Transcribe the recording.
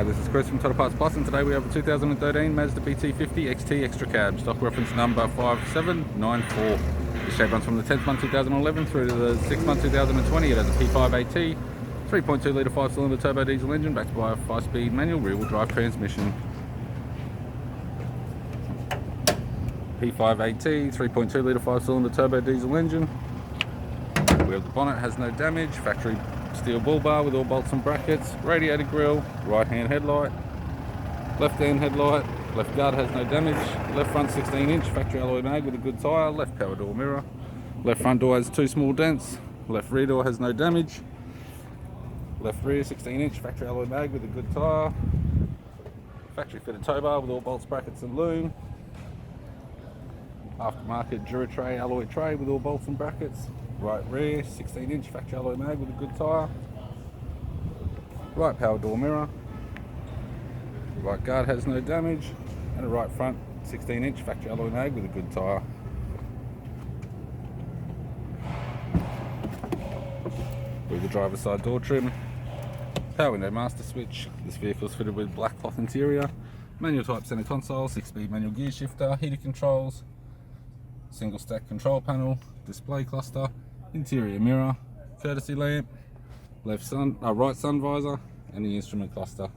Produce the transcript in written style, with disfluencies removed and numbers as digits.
this is Chris from Total Parts Plus, and today we have a 2013 Mazda BT-50 XT Extra Cab, stock reference number 5794. This shape runs from the 10th month 2011 through to the 6th month 2020. It has a P5AT, 3.2 litre 5-cylinder turbo diesel engine backed by a 5-speed manual rear-wheel drive transmission. P5AT, 3.2 litre 5-cylinder turbo diesel engine. We have the bonnet, has no damage, factory steel bull bar with all bolts and brackets, radiator grille, right hand headlight, left hand headlight, left guard has no damage, left front 16-inch factory alloy mag with a good tyre, left power door mirror, left front door has 2 small dents, left rear door has no damage, left rear 16-inch factory alloy mag with a good tyre, factory fitted tow bar with all bolts, brackets and loom, Aftermarket Duratray alloy tray with all bolts and brackets, right rear 16-inch factory alloy mag with a good tyre, right power door mirror, right guard has no damage, and a right front 16-inch factory alloy mag with a good tyre. With the driver's side door trim, power window master switch. This vehicle is fitted with black cloth interior, manual type center console, 6-speed manual gear shifter, heated controls, single stack control panel, display cluster, interior mirror, courtesy lamp, right sun visor, and the instrument cluster.